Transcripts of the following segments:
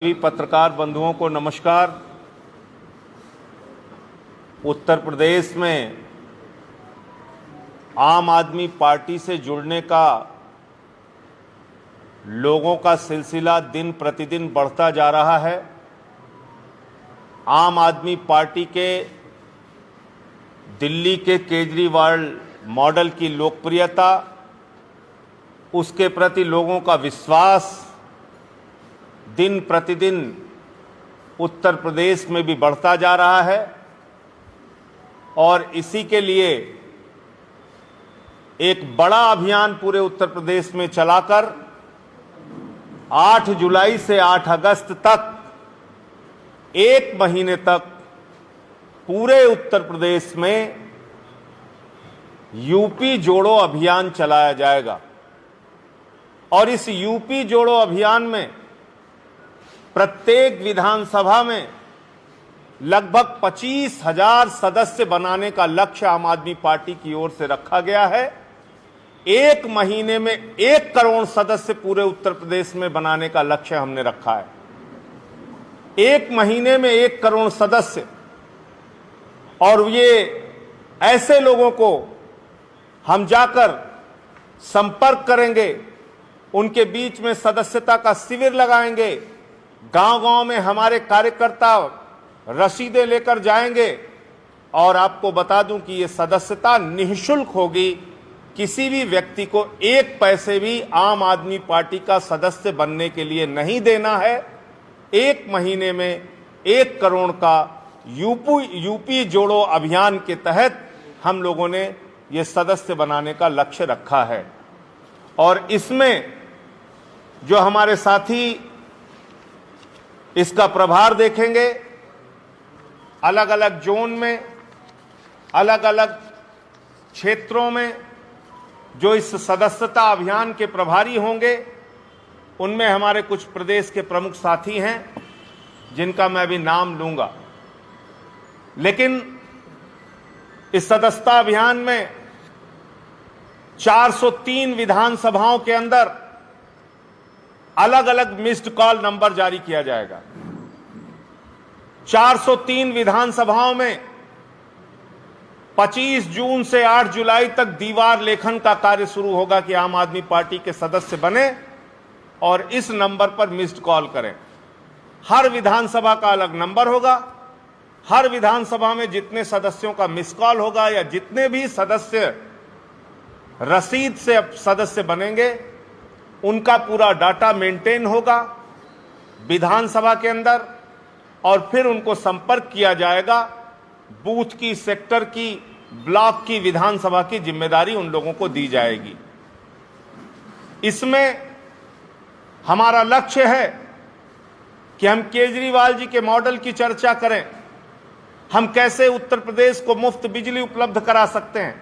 सभी पत्रकार बंधुओं को नमस्कार। उत्तर प्रदेश में आम आदमी पार्टी से जुड़ने का लोगों का सिलसिला दिन प्रतिदिन बढ़ता जा रहा है। आम आदमी पार्टी के दिल्ली के केजरीवाल मॉडल की लोकप्रियता, उसके प्रति लोगों का विश्वास दिन प्रतिदिन उत्तर प्रदेश में भी बढ़ता जा रहा है और इसी के लिए एक बड़ा अभियान पूरे उत्तर प्रदेश में चलाकर 8 जुलाई से 8 अगस्त तक एक महीने तक पूरे उत्तर प्रदेश में यूपी जोड़ो अभियान चलाया जाएगा। और इस यूपी जोड़ो अभियान में प्रत्येक विधानसभा में लगभग 25,000 सदस्य बनाने का लक्ष्य आम आदमी पार्टी की ओर से रखा गया है। एक महीने में 1 करोड़ सदस्य पूरे उत्तर प्रदेश में बनाने का लक्ष्य हमने रखा है। एक महीने में 1 करोड़ सदस्य, और ये ऐसे लोगों को हम जाकर संपर्क करेंगे, उनके बीच में सदस्यता का शिविर लगाएंगे, गांव-गांव में हमारे कार्यकर्ता रसीदें लेकर जाएंगे। और आपको बता दूं कि ये सदस्यता निःशुल्क होगी। किसी भी व्यक्ति को 1 पैसे भी आम आदमी पार्टी का सदस्य बनने के लिए नहीं देना है। एक महीने में 1 करोड़ का यूपी जोड़ो अभियान के तहत हम लोगों ने ये सदस्य बनाने का लक्ष्य रखा है। और इसमें जो हमारे साथी इसका प्रभार देखेंगे, अलग अलग जोन में, अलग अलग क्षेत्रों में जो इस सदस्यता अभियान के प्रभारी होंगे, उनमें हमारे कुछ प्रदेश के प्रमुख साथी हैं जिनका मैं अभी नाम लूंगा। लेकिन इस सदस्यता अभियान में 403 विधानसभाओं के अंदर अलग अलग मिस्ड कॉल नंबर जारी किया जाएगा। 403 विधानसभाओं में 25 जून से 8 जुलाई तक दीवार लेखन का कार्य शुरू होगा कि आम आदमी पार्टी के सदस्य बने और इस नंबर पर मिस्ड कॉल करें। हर विधानसभा का अलग नंबर होगा। हर विधानसभा में जितने सदस्यों का मिस कॉल होगा या जितने भी सदस्य रसीद से सदस्य बनेंगे, उनका पूरा डाटा मेंटेन होगा विधानसभा के अंदर, और फिर उनको संपर्क किया जाएगा। बूथ की, सेक्टर की, ब्लॉक की, विधानसभा की जिम्मेदारी उन लोगों को दी जाएगी। इसमें हमारा लक्ष्य है कि हम केजरीवाल जी के मॉडल की चर्चा करें। हम कैसे उत्तर प्रदेश को मुफ्त बिजली उपलब्ध करा सकते हैं,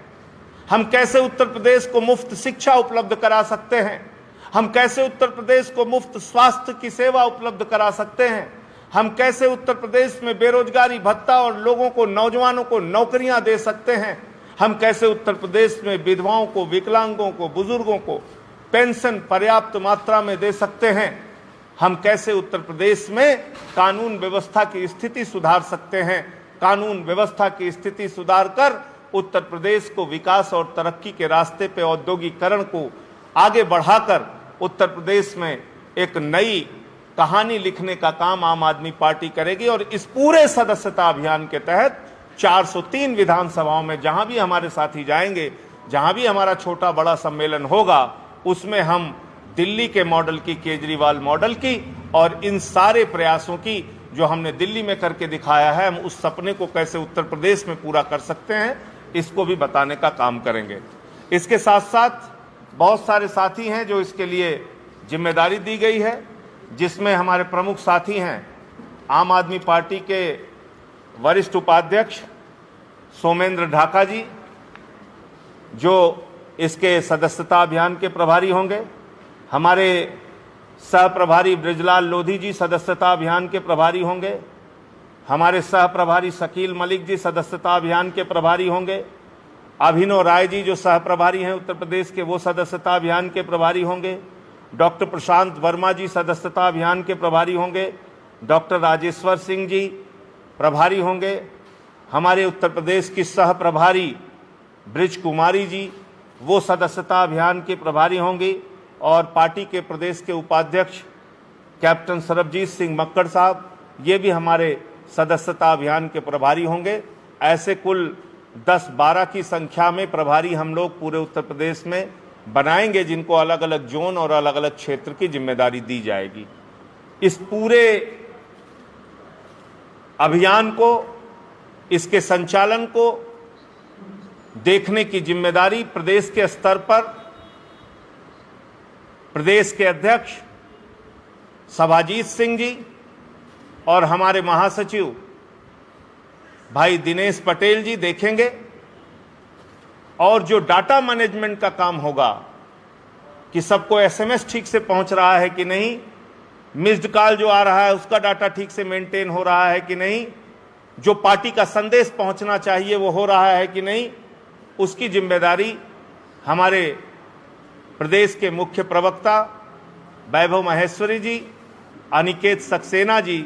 हम कैसे उत्तर प्रदेश को मुफ्त शिक्षा उपलब्ध करा सकते हैं, हम कैसे उत्तर प्रदेश को मुफ्त स्वास्थ्य की सेवा उपलब्ध करा सकते हैं, हम कैसे उत्तर प्रदेश में बेरोजगारी भत्ता और लोगों को, नौजवानों को नौकरियां दे सकते हैं, हम कैसे उत्तर प्रदेश में विधवाओं को, विकलांगों को, बुजुर्गों को पेंशन पर्याप्त मात्रा में दे सकते हैं, हम कैसे उत्तर प्रदेश में कानून व्यवस्था की स्थिति सुधार सकते हैं, कानून व्यवस्था की स्थिति सुधार कर उत्तर प्रदेश को विकास और तरक्की के रास्ते पे औद्योगिकरण को आगे बढ़ाकर उत्तर प्रदेश में एक नई कहानी लिखने का काम आम आदमी पार्टी करेगी। और इस पूरे सदस्यता अभियान के तहत 403 विधानसभाओं में जहां भी हमारे साथी जाएंगे, जहां भी हमारा छोटा बड़ा सम्मेलन होगा, उसमें हम दिल्ली के मॉडल की, केजरीवाल मॉडल की और इन सारे प्रयासों की जो हमने दिल्ली में करके दिखाया है, हम उस सपने को कैसे उत्तर प्रदेश में पूरा कर सकते हैं, इसको भी बताने का काम करेंगे। इसके साथ साथ बहुत सारे साथी हैं जो इसके लिए जिम्मेदारी दी गई है, जिसमें हमारे प्रमुख साथी हैं आम आदमी पार्टी के वरिष्ठ उपाध्यक्ष सोमेंद्र ढाका जी, जो इसके सदस्यता अभियान के प्रभारी होंगे। हमारे सह प्रभारी ब्रिजलाल लोधी जी सदस्यता अभियान के प्रभारी होंगे। हमारे सह प्रभारी शकील मलिक जी सदस्यता अभियान के प्रभारी होंगे। अभिनव राय जी जो सह प्रभारी हैं उत्तर प्रदेश के, वो सदस्यता अभियान के प्रभारी होंगे। डॉक्टर प्रशांत वर्मा जी सदस्यता अभियान के प्रभारी होंगे। डॉक्टर राजेश्वर सिंह जी प्रभारी होंगे। हमारे उत्तर प्रदेश की सह प्रभारी ब्रिज कुमारी जी वो सदस्यता अभियान के प्रभारी होंगी और पार्टी के प्रदेश के उपाध्यक्ष कैप्टन सरबजीत सिंह मक्कड़ साहब ये भी हमारे सदस्यता अभियान के प्रभारी होंगे। ऐसे कुल 10-12 की संख्या में प्रभारी हम लोग पूरे उत्तर प्रदेश में बनाएंगे, जिनको अलग अलग जोन और अलग अलग क्षेत्र की जिम्मेदारी दी जाएगी। इस पूरे अभियान को, इसके संचालन को देखने की जिम्मेदारी प्रदेश के स्तर पर प्रदेश के अध्यक्ष सभाजीत सिंह जी और हमारे महासचिव भाई दिनेश पटेल जी देखेंगे। और जो डाटा मैनेजमेंट का काम होगा कि सबको एसएमएस ठीक से पहुंच रहा है कि नहीं, मिस्ड कॉल जो आ रहा है उसका डाटा ठीक से मेंटेन हो रहा है कि नहीं, जो पार्टी का संदेश पहुंचना चाहिए वो हो रहा है कि नहीं, उसकी जिम्मेदारी हमारे प्रदेश के मुख्य प्रवक्ता वैभव महेश्वरी जी, अनिकेत सक्सेना जी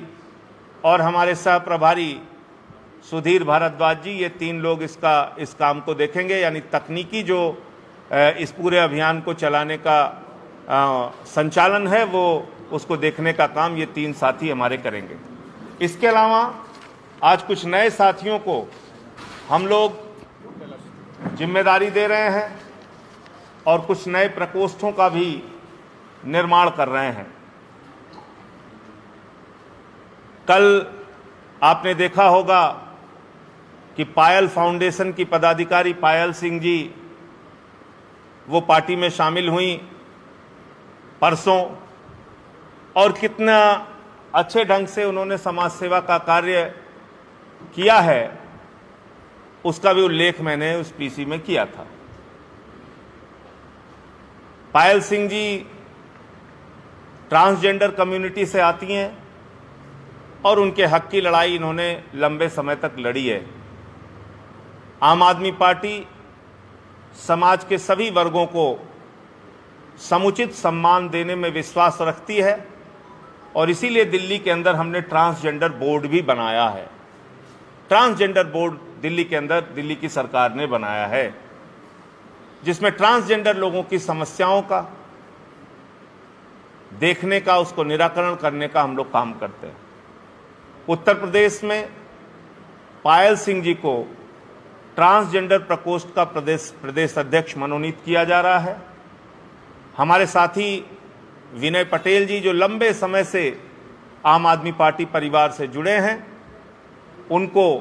और हमारे सह प्रभारी सुधीर भारद्वाज जी, ये 3 लोग इस काम को देखेंगे। यानी तकनीकी जो इस पूरे अभियान को चलाने का संचालन है वो उसको देखने का काम ये 3 साथी हमारे करेंगे। इसके अलावा आज कुछ नए साथियों को हम लोग जिम्मेदारी दे रहे हैं और कुछ नए प्रकोष्ठों का भी निर्माण कर रहे हैं। कल आपने देखा होगा कि पायल फाउंडेशन की पदाधिकारी पायल सिंह जी वो पार्टी में शामिल हुई परसों, और कितना अच्छे ढंग से उन्होंने समाज सेवा का कार्य किया है उसका भी उल्लेख मैंने उस पीसी में किया था। पायल सिंह जी ट्रांसजेंडर कम्युनिटी से आती हैं और उनके हक की लड़ाई इन्होंने लंबे समय तक लड़ी है। आम आदमी पार्टी समाज के सभी वर्गों को समुचित सम्मान देने में विश्वास रखती है और इसीलिए दिल्ली के अंदर हमने ट्रांसजेंडर बोर्ड भी बनाया है। ट्रांसजेंडर बोर्ड दिल्ली के अंदर दिल्ली की सरकार ने बनाया है, जिसमें ट्रांसजेंडर लोगों की समस्याओं का देखने का, उसको निराकरण करने का हम लोग काम करते हैं। उत्तर प्रदेश में पायल सिंह जी को ट्रांसजेंडर प्रकोष्ठ का प्रदेश अध्यक्ष मनोनीत किया जा रहा है। हमारे साथी विनय पटेल जी जो लंबे समय से आम आदमी पार्टी परिवार से जुड़े हैं, उनको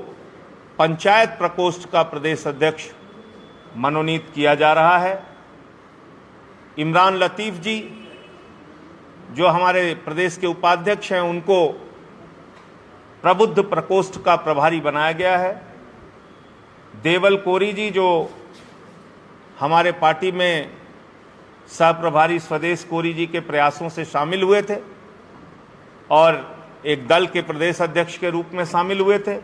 पंचायत प्रकोष्ठ का प्रदेश अध्यक्ष मनोनीत किया जा रहा है। इमरान लतीफ़ जी जो हमारे प्रदेश के उपाध्यक्ष हैं, उनको प्रबुद्ध प्रकोष्ठ का प्रभारी बनाया गया है। देवल कोरी जी जो हमारे पार्टी में सह प्रभारी स्वदेश कोरी जी के प्रयासों से शामिल हुए थे और एक दल के प्रदेश अध्यक्ष के रूप में शामिल हुए थे,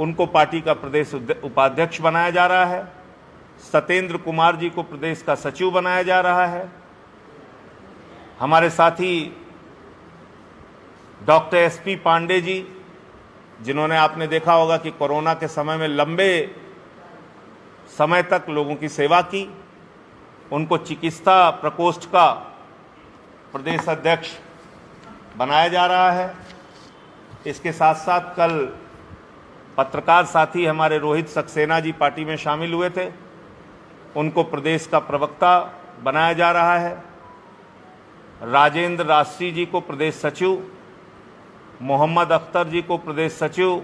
उनको पार्टी का प्रदेश उपाध्यक्ष बनाया जा रहा है। सत्येंद्र कुमार जी को प्रदेश का सचिव बनाया जा रहा है। हमारे साथी डॉक्टर एसपी पांडे जी, जिन्होंने आपने देखा होगा कि कोरोना के समय में लंबे समय तक लोगों की सेवा की, उनको चिकित्सा प्रकोष्ठ का प्रदेश अध्यक्ष बनाया जा रहा है। इसके साथ साथ कल पत्रकार साथी हमारे रोहित सक्सेना जी पार्टी में शामिल हुए थे, उनको प्रदेश का प्रवक्ता बनाया जा रहा है। राजेंद्र राष्ट्री जी को प्रदेश सचिव, मोहम्मद अख्तर जी को प्रदेश सचिव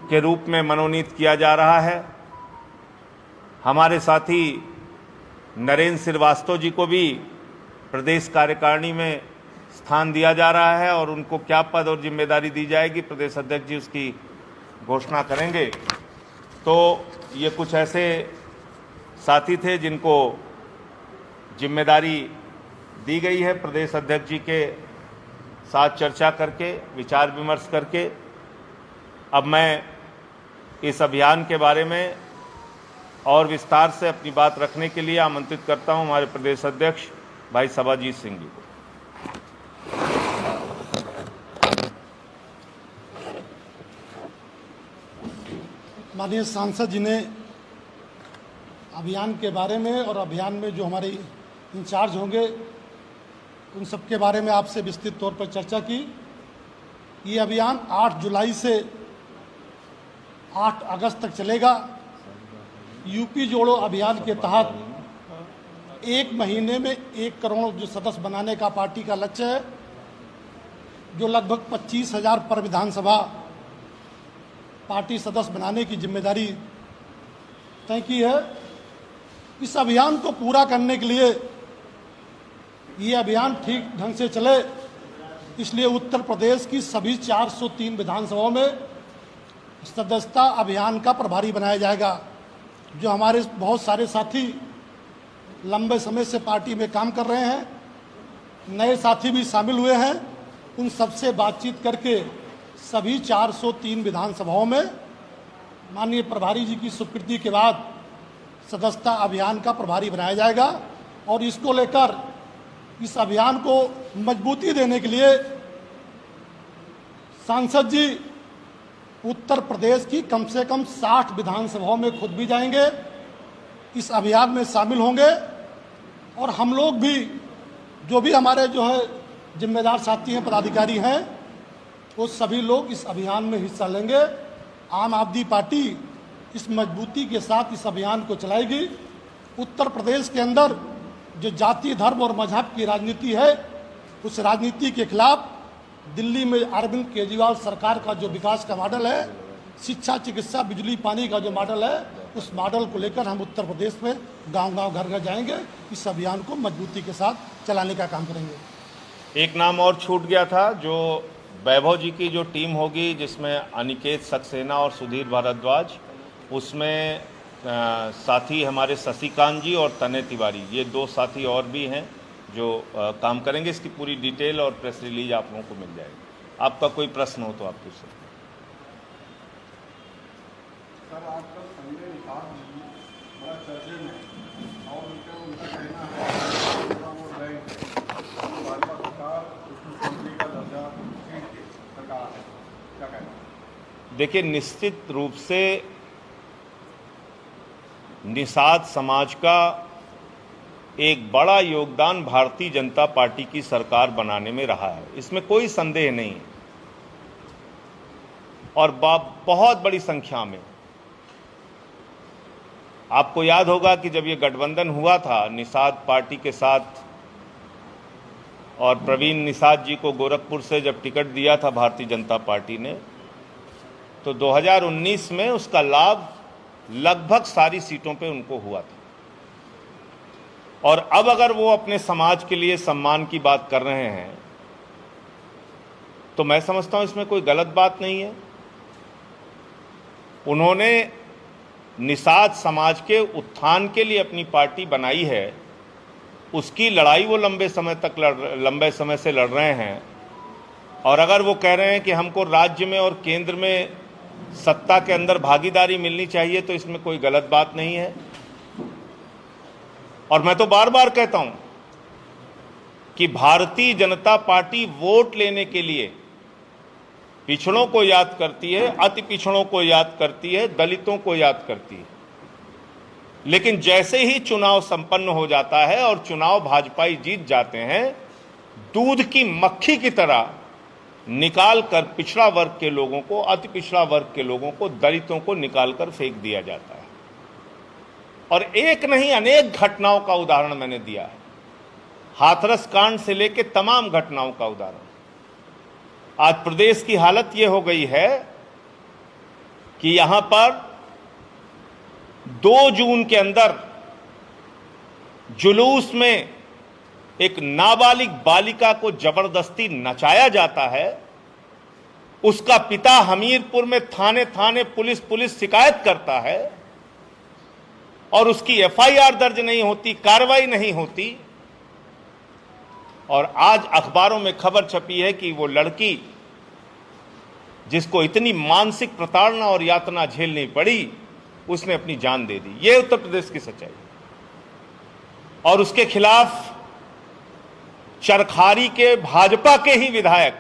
के रूप में मनोनीत किया जा रहा है। हमारे साथी नरेंद्र श्रीवास्तव जी को भी प्रदेश कार्यकारिणी में स्थान दिया जा रहा है और उनको क्या पद और जिम्मेदारी दी जाएगी प्रदेश अध्यक्ष जी उसकी घोषणा करेंगे। तो ये कुछ ऐसे साथी थे जिनको जिम्मेदारी दी गई है प्रदेश अध्यक्ष जी के साथ चर्चा करके, विचार विमर्श करके। अब मैं इस अभियान के बारे में और विस्तार से अपनी बात रखने के लिए आमंत्रित करता हूं हमारे प्रदेश अध्यक्ष भाई सभाजीत सिंह जी को। माननीय सांसद जी ने अभियान के बारे में और अभियान में जो हमारे इंचार्ज होंगे उन सब के बारे में आपसे विस्तृत तौर पर चर्चा की। ये अभियान 8 जुलाई से 8 अगस्त तक चलेगा। यूपी जोड़ो अभियान के तहत 1 महीने में 1 करोड़ जो सदस्य बनाने का पार्टी का लक्ष्य है, जो लगभग 25,000 पर विधानसभा पार्टी सदस्य बनाने की जिम्मेदारी तय की है। इस अभियान को पूरा करने के लिए ये अभियान ठीक ढंग से चले, इसलिए उत्तर प्रदेश की सभी 403 विधानसभाओं में सदस्यता अभियान का प्रभारी बनाया जाएगा। जो हमारे बहुत सारे साथी लंबे समय से पार्टी में काम कर रहे हैं, नए साथी भी शामिल हुए हैं, उन सबसे बातचीत करके सभी 403 विधानसभाओं में माननीय प्रभारी जी की स्वीकृति के बाद सदस्यता अभियान का प्रभारी बनाया जाएगा। और इसको लेकर इस अभियान को मजबूती देने के लिए सांसद जी उत्तर प्रदेश की कम से कम 60 विधानसभाओं में खुद भी जाएंगे, इस अभियान में शामिल होंगे। और हम लोग भी जो भी हमारे जो है जिम्मेदार साथी हैं, पदाधिकारी हैं, वो सभी लोग इस अभियान में हिस्सा लेंगे। आम आदमी पार्टी इस मजबूती के साथ इस अभियान को चलाएगी। उत्तर प्रदेश के अंदर जो जाति, धर्म और मजहब की राजनीति है, उस राजनीति के खिलाफ दिल्ली में अरविंद केजरीवाल सरकार का जो विकास का मॉडल है, शिक्षा, चिकित्सा, बिजली, पानी का जो मॉडल है, उस मॉडल को लेकर हम उत्तर प्रदेश में गांव-गांव, घर-घर जाएंगे, इस अभियान को मजबूती के साथ चलाने का काम करेंगे। एक नाम और छूट गया था, जो वैभव जी की जो टीम होगी, जिसमें अनिकेत सक्सेना और सुधीर भारद्वाज, उसमें साथी हमारे शशिकांत जी और तने तिवारी, ये 2 साथी और भी हैं जो काम करेंगे। इसकी पूरी डिटेल और प्रेस रिलीज आप लोगों को मिल जाएगी। आपका कोई प्रश्न हो तो आप पूछ सकते हैं। सर, आजकल संजय निषाद जी बड़ा चर्चे में और उनका कहना है वो बैंक भाजपा सरकार मुख्यमंत्री का दर्जा छीन के सरकार है, क्या कहना है? देखिए, निश्चित रूप से निषाद समाज का एक बड़ा योगदान भारतीय जनता पार्टी की सरकार बनाने में रहा है, इसमें कोई संदेह नहीं है। और बहुत बड़ी संख्या में, आपको याद होगा कि जब ये गठबंधन हुआ था निषाद पार्टी के साथ, और प्रवीण निषाद जी को गोरखपुर से जब टिकट दिया था भारतीय जनता पार्टी ने, तो 2019 में उसका लाभ लगभग सारी सीटों पे उनको हुआ था। और अब अगर वो अपने समाज के लिए सम्मान की बात कर रहे हैं, तो मैं समझता हूं इसमें कोई गलत बात नहीं है। उन्होंने निषाद समाज के उत्थान के लिए अपनी पार्टी बनाई है, उसकी लड़ाई वो लंबे समय से लड़ रहे हैं। और अगर वो कह रहे हैं कि हमको राज्य में और केंद्र में सत्ता के अंदर भागीदारी मिलनी चाहिए, तो इसमें कोई गलत बात नहीं है। और मैं तो बार बार कहता हूं कि भारतीय जनता पार्टी वोट लेने के लिए पिछड़ों को याद करती है, अति पिछड़ों को याद करती है, दलितों को याद करती है। लेकिन जैसे ही चुनाव संपन्न हो जाता है और चुनाव भाजपाई जीत जाते हैं, दूध की मक्खी की तरह निकाल कर पिछड़ा वर्ग के लोगों को, अति पिछड़ा वर्ग के लोगों को, दलितों को निकाल कर फेंक दिया जाता है। और एक नहीं अनेक घटनाओं का उदाहरण मैंने दिया है, हाथरस कांड से लेकर तमाम घटनाओं का उदाहरण। आज प्रदेश की हालत यह हो गई है कि यहां पर 2 जून के अंदर जुलूस में एक नाबालिग बालिका को जबरदस्ती नचाया जाता है। उसका पिता हमीरपुर में थाने थाने पुलिस शिकायत करता है और उसकी एफआईआर दर्ज नहीं होती, कार्रवाई नहीं होती। और आज अखबारों में खबर छपी है कि वो लड़की जिसको इतनी मानसिक प्रताड़ना और यातना झेलनी पड़ी, उसने अपनी जान दे दी। ये उत्तर प्रदेश की सच्चाई। और उसके खिलाफ चरखारी के भाजपा के ही विधायक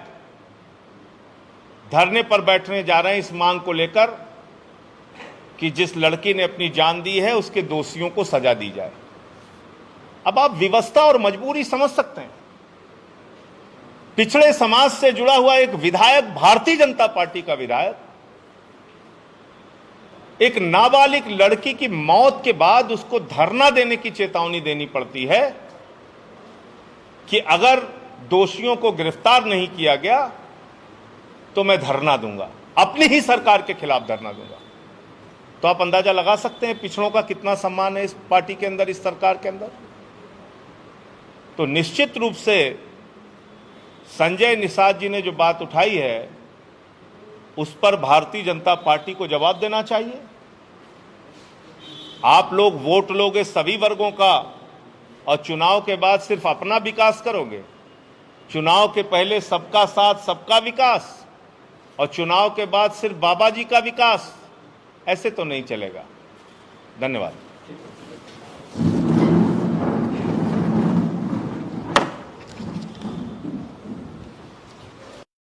धरने पर बैठने जा रहे हैं इस मांग को लेकर कि जिस लड़की ने अपनी जान दी है उसके दोषियों को सजा दी जाए। अब आप विवशता और मजबूरी समझ सकते हैं। पिछड़े समाज से जुड़ा हुआ एक विधायक, भारतीय जनता पार्टी का विधायक, एक नाबालिग लड़की की मौत के बाद उसको धरना देने की चेतावनी देनी पड़ती है कि अगर दोषियों को गिरफ्तार नहीं किया गया तो मैं धरना दूंगा, अपनी ही सरकार के खिलाफ धरना दूंगा। तो आप अंदाजा लगा सकते हैं पिछड़ों का कितना सम्मान है इस पार्टी के अंदर, इस सरकार के अंदर। तो निश्चित रूप से संजय निषाद जी ने जो बात उठाई है उस पर भारतीय जनता पार्टी को जवाब देना चाहिए। आप लोग वोट लोगे सभी वर्गों का और चुनाव के बाद सिर्फ अपना विकास करोगे। चुनाव के पहले सबका साथ सबका विकास और चुनाव के बाद सिर्फ बाबा जी का विकास, ऐसे तो नहीं चलेगा। धन्यवाद।